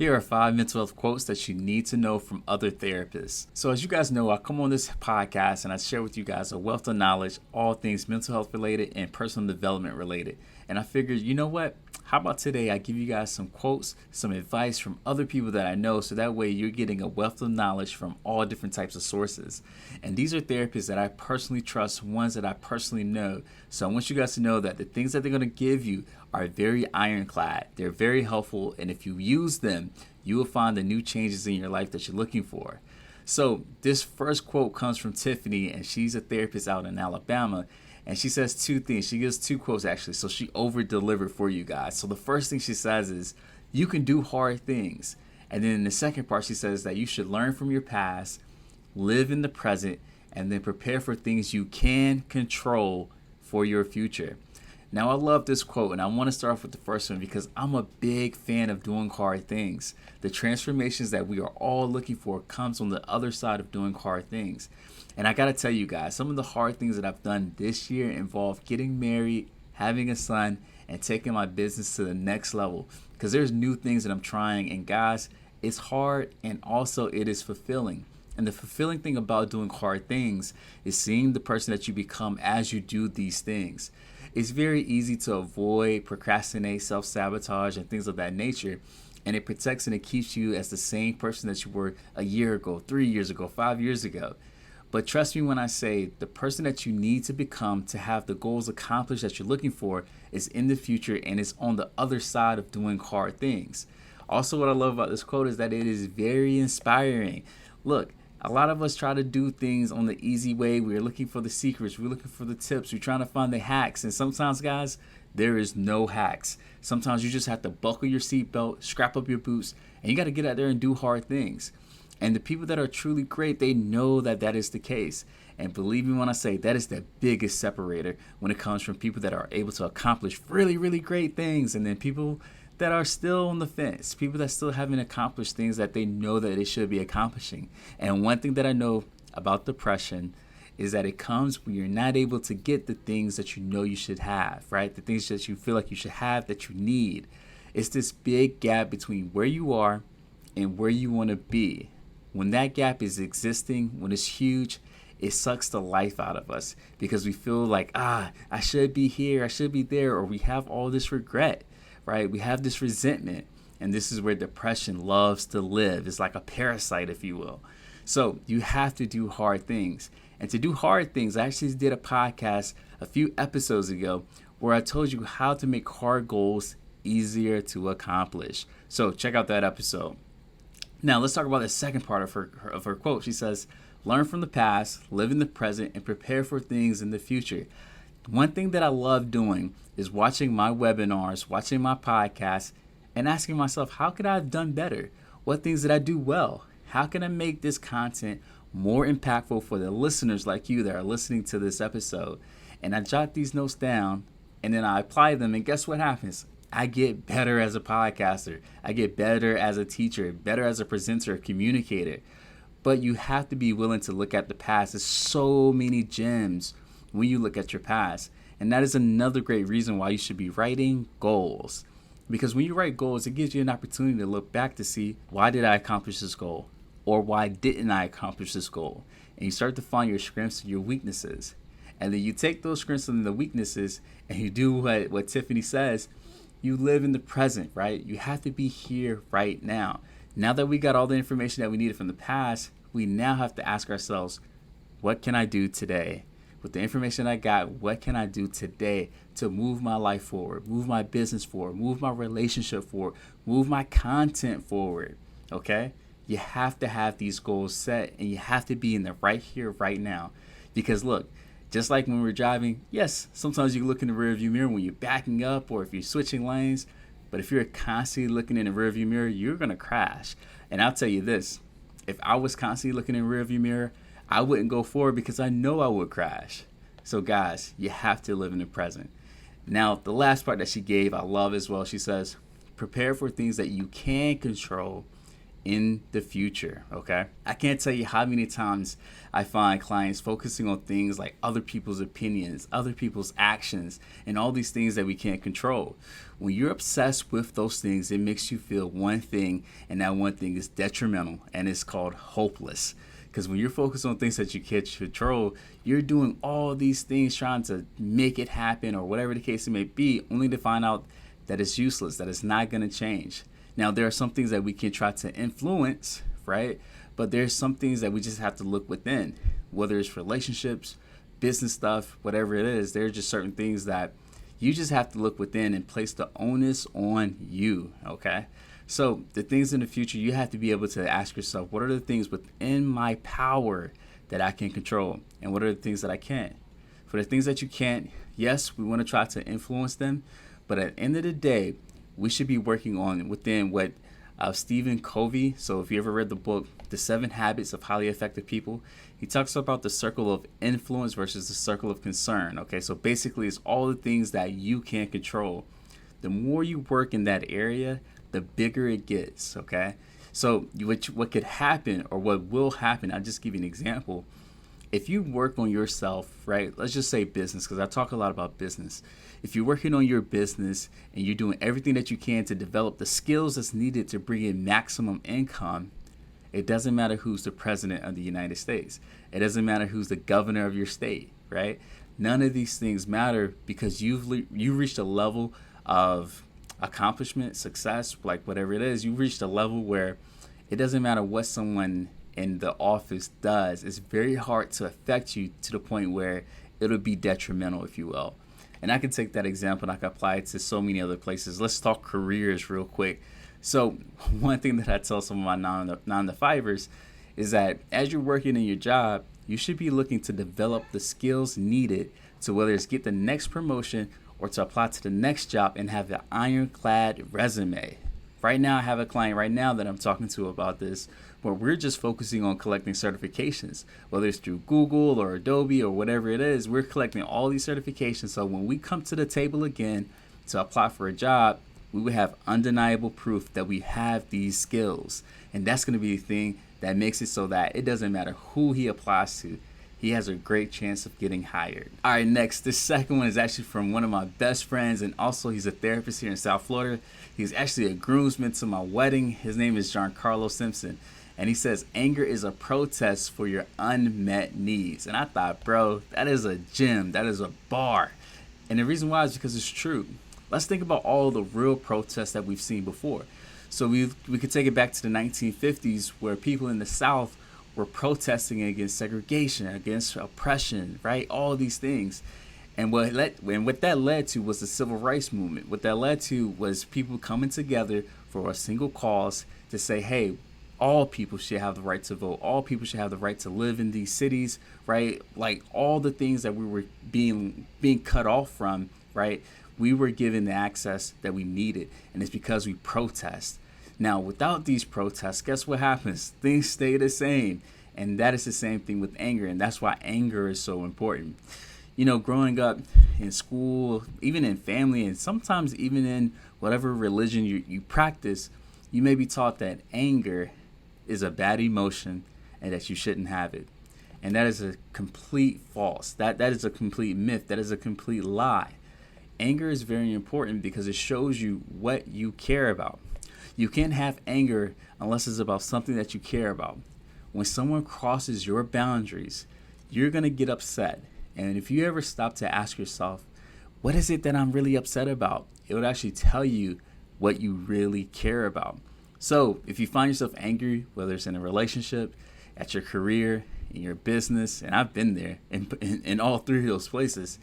Here are 5 mental health quotes that you need to know from other therapists. So, as you guys know, I come on this podcast and I share with you guys a wealth of knowledge, all things mental health related and personal development related. And I figured, you know what? How about today I give you guys some quotes, some advice from other people that I know, so that way you're getting a wealth of knowledge from all different types of sources. And these are therapists that I personally trust, ones that I personally know. So I want you guys to know that the things that they're going to give you are very ironclad. They're very helpful, and if you use them, you will find the new changes in your life that you're looking for. So this first quote comes from Tiffany, and she's a therapist out in Alabama. And she says two things. She gives two quotes actually. So she over delivered for you guys. So the first thing she says is, you can do hard things. And then in the second part, she says that you should learn from your past, live in the present, and then prepare for things you can control for your future. Now, I love this quote, and I want to start off with the first one because I'm a big fan of doing hard things. The transformations that we are all looking for comes on the other side of doing hard things. And I got to tell you guys, some of the hard things that I've done this year involve getting married, having a son, and taking my business to the next level. Because there's new things that I'm trying, and guys, it's hard and also it is fulfilling. And the fulfilling thing about doing hard things is seeing the person that you become as you do these things. It's very easy to avoid, procrastinate, self-sabotage, and things of that nature. And it protects and it keeps you as the same person that you were a year ago, 3 years ago, 5 years ago. But trust me when I say the person that you need to become to have the goals accomplished that you're looking for is in the future, and it's on the other side of doing hard things. Also, what I love about this quote is that it is very inspiring. Look, a lot of us try to do things on the easy way. We're looking for the secrets. We're looking for the tips. We're trying to find the hacks. And sometimes, guys, there is no hacks. Sometimes you just have to buckle your seatbelt, scrap up your boots, and you got to get out there and do hard things. And the people that are truly great, they know that that is the case. And believe me when I say that is the biggest separator when it comes from people that are able to accomplish really, really great things, and then people that are still on the fence, people that still haven't accomplished things that they know that they should be accomplishing. And one thing that I know about depression is that it comes when you're not able to get the things that you know you should have, right? The things that you feel like you should have that you need. It's this big gap between where you are and where you want to be. When that gap is existing, when it's huge, it sucks the life out of us because we feel like, I should be here, I should be there, or we have all this regret. Right? We have this resentment, and this is where depression loves to live. It's like a parasite, if you will. So you have to do hard things. And to do hard things, I actually did a podcast a few episodes ago where I told you how to make hard goals easier to accomplish. So check out that episode. Now let's talk about the second part of her quote. She says, learn from the past, live in the present, and prepare for things in the future. One thing that I love doing is watching my webinars, watching my podcasts, and asking myself, how could I have done better? What things did I do well? How can I make this content more impactful for the listeners like you that are listening to this episode? And I jot these notes down, and then I apply them, and guess what happens? I get better as a podcaster. I get better as a teacher, better as a presenter, communicator. But you have to be willing to look at the past. There's so many gems when you look at your past. And that is another great reason why you should be writing goals. Because when you write goals, it gives you an opportunity to look back to see, why did I accomplish this goal? Or why didn't I accomplish this goal? And you start to find your strengths and your weaknesses. And then you take those strengths and the weaknesses and you do what Tiffany says. You live in the present, right? You have to be here right now. Now that we got all the information that we needed from the past, we now have to ask ourselves, what can I do today? With the information I got, what can I do today to move my life forward, move my business forward, move my relationship forward, move my content forward, okay? You have to have these goals set, and you have to be in the right here, right now. Because look, just like when we're driving, yes, sometimes you look in the rearview mirror when you're backing up or if you're switching lanes, but if you're constantly looking in the rearview mirror, you're going to crash. And I'll tell you this, if I was constantly looking in the rearview mirror, I wouldn't go forward because I know I would crash. So guys, you have to live in the present. Now, the last part that she gave, I love as well. She says, prepare for things that you can control in the future. Okay, I can't tell you how many times I find clients focusing on things like other people's opinions, other people's actions, and all these things that we can't control. When you're obsessed with those things, it makes you feel one thing, and that one thing is detrimental, and it's called hopeless. Because when you're focused on things that you can't control, you're doing all these things trying to make it happen or whatever the case it may be, only to find out that it's useless, that it's not going to change. Now, there are some things that we can try to influence, right? But there's some things that we just have to look within, whether it's relationships, business stuff, whatever it is. There are just certain things that you just have to look within and place the onus on you, okay? So the things in the future, you have to be able to ask yourself, what are the things within my power that I can control? And what are the things that I can't? For the things that you can't, yes, we want to try to influence them. But at the end of the day, we should be working on within what Stephen Covey, so if you ever read the book, The 7 Habits of Highly Effective People, he talks about the circle of influence versus the circle of concern. Okay, so basically it's all the things that you can't control. The more you work in that area, the bigger it gets, okay? So what could happen or what will happen, I'll just give you an example. If you work on yourself, right, let's just say business, because I talk a lot about business. If you're working on your business and you're doing everything that you can to develop the skills that's needed to bring in maximum income, it doesn't matter who's the president of the United States. It doesn't matter who's the governor of your state, right? None of these things matter because you reached a level of accomplishment, success, like whatever it is. You reached a level where it doesn't matter what someone in the office does. It's very hard to affect you to the point where it'll be detrimental, if you will. And I can take that example and I can apply it to so many other places. Let's talk careers real quick. So one thing that I tell some of my non-to-fivers is that as you're working in your job, you should be looking to develop the skills needed to whether it's get the next promotion or to apply to the next job and have an ironclad resume. Right now, I have a client right now that I'm talking to about this, where we're just focusing on collecting certifications, whether it's through Google or Adobe or whatever it is. We're collecting all these certifications. So when we come to the table again to apply for a job, we would have undeniable proof that we have these skills. And that's going to be the thing that makes it so that it doesn't matter who he applies to. He has a great chance of getting hired. All right, next, this second one is actually from one of my best friends, and also he's a therapist here in South Florida. He's actually a groomsman to my wedding. His name is Giancarlo Simpson, and he says, anger is a protest for your unmet needs. And I thought, bro, that is a gem. That is a bar. And the reason why is because it's true. Let's think about all the real protests that we've seen before. So we could take it back to the 1950s where people in the South were protesting against segregation, against oppression, right? All these things. And what that led to was the civil rights movement. What that led to was people coming together for a single cause to say, hey, all people should have the right to vote. All people should have the right to live in these cities, right? Like all the things that we were being cut off from, right? We were given the access that we needed. And it's because we protest. Now, without these protests, guess what happens? Things stay the same. And that is the same thing with anger. And that's why anger is so important. You know, growing up in school, even in family, and sometimes even in whatever religion you practice, you may be taught that anger is a bad emotion and that you shouldn't have it. And that is a complete false. That is a complete myth. That is a complete lie. Anger is very important because it shows you what you care about. You can't have anger unless it's about something that you care about. When someone crosses your boundaries, you're going to get upset. And if you ever stop to ask yourself, what is it that I'm really upset about? It would actually tell you what you really care about. So if you find yourself angry, whether it's in a relationship, at your career, in your business, and I've been there in all three of those places,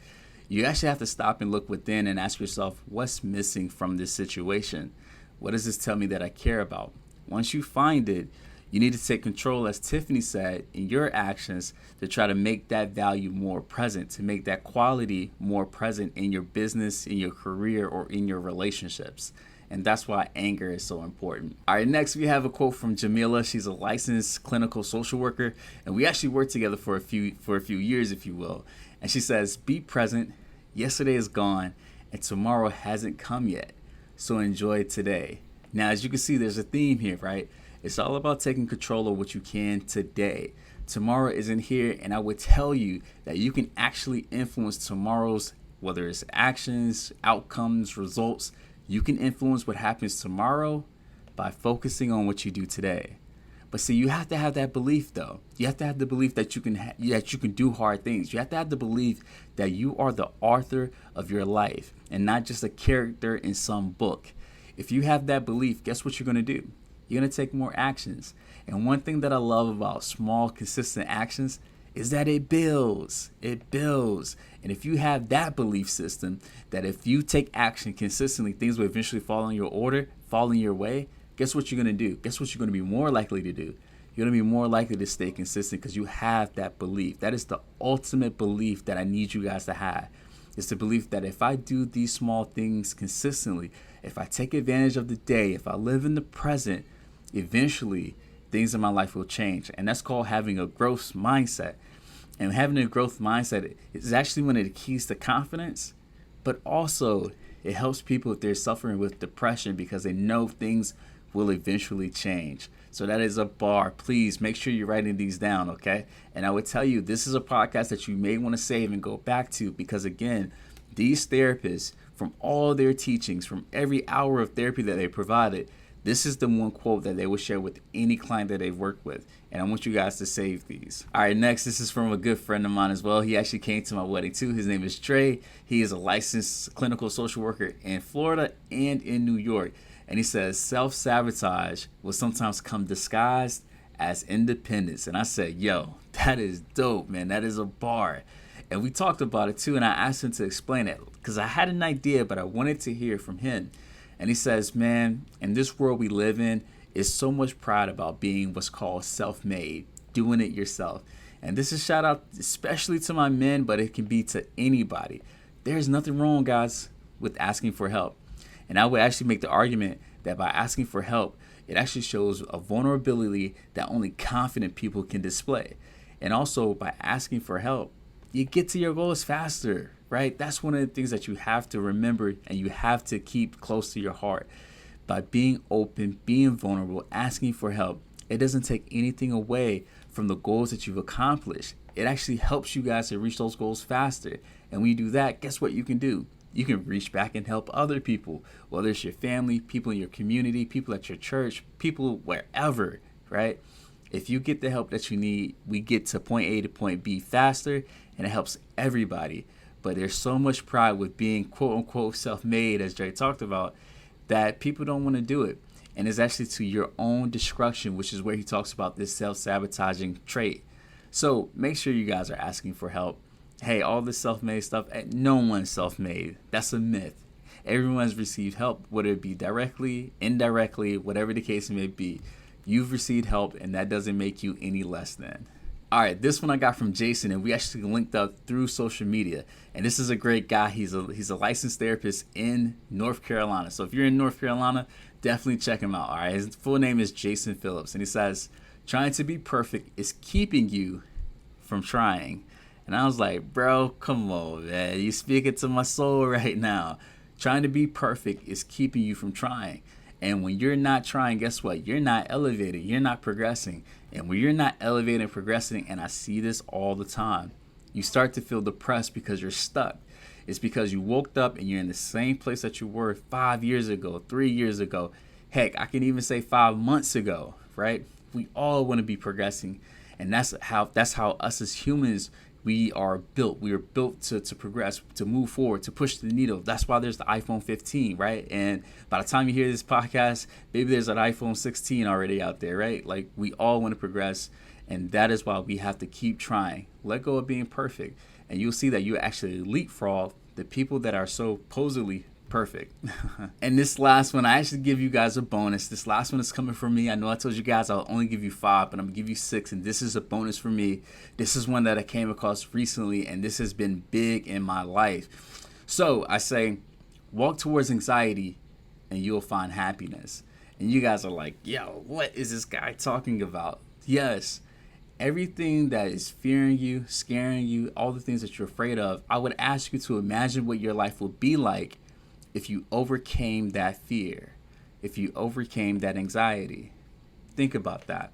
you actually have to stop and look within and ask yourself, what's missing from this situation? What does this tell me that I care about? Once you find it, you need to take control, as Tiffany said, in your actions to try to make that value more present, to make that quality more present in your business, in your career, or in your relationships. And that's why anger is so important. All right, next we have a quote from Jamila. She's a licensed clinical social worker, and we actually worked together for a few years, if you will. And she says, be present. Yesterday is gone, and tomorrow hasn't come yet. So enjoy today. Now, as you can see, there's a theme here, right? It's all about taking control of what you can today. Tomorrow isn't here, and I would tell you that you can actually influence tomorrow's, whether it's actions, outcomes, results. You can influence what happens tomorrow by focusing on what you do today. But see, you have to have that belief, though. You have to have the belief that you can do hard things. You have to have the belief that you are the author of your life and not just a character in some book. If you have that belief, guess what you're going to do? You're going to take more actions. And one thing that I love about small, consistent actions is that it builds. It builds. And if you have that belief system, that if you take action consistently, things will eventually fall in your order, fall in your way, guess what you're going to do? Guess what you're going to be more likely to do? You're going to be more likely to stay consistent because you have that belief. That is the ultimate belief that I need you guys to have. It's the belief that if I do these small things consistently, if I take advantage of the day, if I live in the present, eventually things in my life will change. And that's called having a growth mindset. And having a growth mindset is actually one of the keys to confidence, but also it helps people if they're suffering with depression because they know things will eventually change. So that is a bar. Please make sure you're writing these down, okay? And I would tell you, this is a podcast that you may want to save and go back to because, again, these therapists, from all their teachings, from every hour of therapy that they provided, this is the one quote that they will share with any client that they've worked with. And I want you guys to save these. All right, next, this is from a good friend of mine as well. He actually came to my wedding too. His name is Trey. He is a licensed clinical social worker in Florida and in New York. And he says, self-sabotage will sometimes come disguised as independence. And I said, yo, that is dope, man. That is a bar. And we talked about it too. And I asked him to explain it because I had an idea, but I wanted to hear from him. And he says, man, in this world we live in, is so much pride about being what's called self-made, doing it yourself. And this is shout out especially to my men, but it can be to anybody. There's nothing wrong, guys, with asking for help. And I would actually make the argument that by asking for help, it actually shows a vulnerability that only confident people can display. And also by asking for help, you get to your goals faster, right? That's one of the things that you have to remember and you have to keep close to your heart. By being open, being vulnerable, asking for help, it doesn't take anything away from the goals that you've accomplished. It actually helps you guys to reach those goals faster. And when you do that, guess what you can do? You can reach back and help other people, whether it's your family, people in your community, people at your church, people wherever, right? If you get the help that you need, we get to point A to point B faster, and it helps everybody. But there's so much pride with being quote-unquote self-made, as Jay talked about, that people don't want to do it. And it's actually to your own destruction, which is where he talks about this self-sabotaging trait. So make sure you guys are asking for help. Hey, all this self-made stuff, no one's self-made. That's a myth. Everyone's received help, whether it be directly, indirectly, whatever the case may be. You've received help, and that doesn't make you any less than. All right, this one I got from Jason, and we actually linked up through social media. And this is a great guy. He's a licensed therapist in North Carolina. So if you're in North Carolina, definitely check him out. All right, his full name is Jason Phillips, and he says, trying to be perfect is keeping you from trying. And I was like, bro, come on, man. You speaking to my soul right now. Trying to be perfect is keeping you from trying. And when you're not trying, guess what? You're not elevating. You're not progressing. And when you're not elevating and progressing, and I see this all the time, you start to feel depressed because you're stuck. It's because you woke up and you're in the same place that you were 5 years ago, 3 years ago. Heck, I can even say 5 months ago, right? We all want to be progressing. And that's how us as humans, we are built. We are built to progress, to move forward, to push the needle. That's why there's the iPhone 15, right? And by the time you hear this podcast, maybe there's an iPhone 16 already out there, right? Like, we all want to progress, and that is why we have to keep trying. Let go of being perfect, and you'll see that you actually leapfrog the people that are supposedly perfect. And this last one, I actually give you guys a bonus. This last one is coming from me. I know I told you guys I'll only give you 5, but I'm gonna give you 6, and this is a bonus for me. This is one that I came across recently, and this has been big in my life. So I say, walk towards anxiety and you'll find happiness. And you guys are like, yo, what is this guy talking about? Yes, everything that is fearing you, scaring you, all the things that you're afraid of, I would ask you to imagine what your life would be like if you overcame that fear. if you overcame that anxiety? Think about that.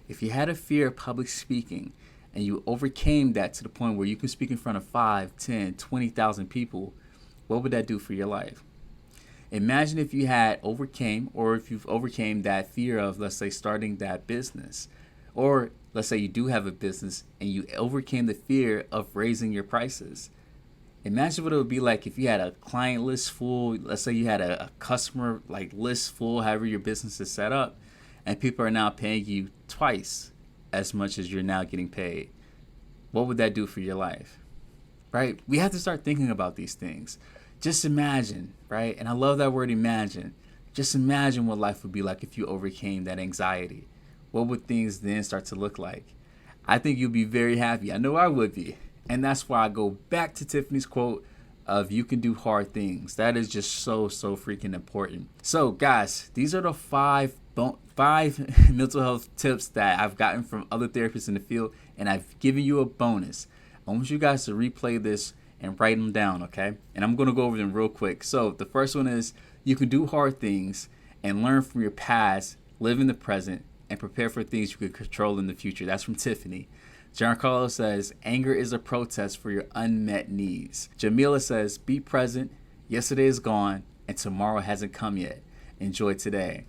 If you had a fear of public speaking and you overcame that to the point where you can speak in front of 5, 10, 20,000 people, what would that do for your life? Imagine if you had overcame, or if you've overcame that fear of, let's say, starting that business. Or let's say you do have a business and you overcame the fear of raising your prices. Imagine what it would be like if you had a client list full. Let's say you had a customer list full, however your business is set up, and people are now paying you twice as much as you're now getting paid. What would that do for your life? Right? We have to start thinking about these things. Just imagine, right? And I love that word imagine. Just imagine what life would be like if you overcame that anxiety. What would things then start to look like? I think you'll be very happy. I know I would be. And that's why I go back to Tiffany's quote of you can do hard things. That is just so freaking important. So guys, these are the five mental health tips that I've gotten from other therapists in the field, and I've given you a bonus. I want you guys to replay this and write them down, okay? And I'm going to go over them real quick. So the first one is you can do hard things and learn from your past, live in the present, and prepare for things you can control in the future. That's from Tiffany. Giancarlo says, anger is a protest for your unmet needs. Jamila says, be present. Yesterday is gone, and tomorrow hasn't come yet. Enjoy today.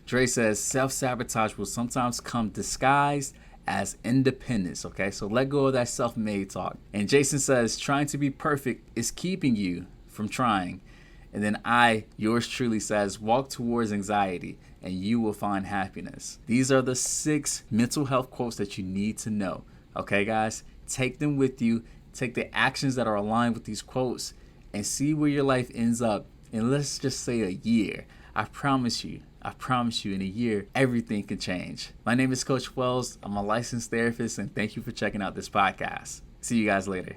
Dre says, self-sabotage will sometimes come disguised as independence, okay? So let go of that self-made talk. And Jason says, trying to be perfect is keeping you from trying. And then yours truly says, walk towards anxiety and you will find happiness. These are the 6 mental health quotes that you need to know. Okay, guys? Take them with you. Take the actions that are aligned with these quotes and see where your life ends up. And let's just say a year. I promise you, in a year, everything can change. My name is Coach Wells. I'm a licensed therapist, and thank you for checking out this podcast. See you guys later.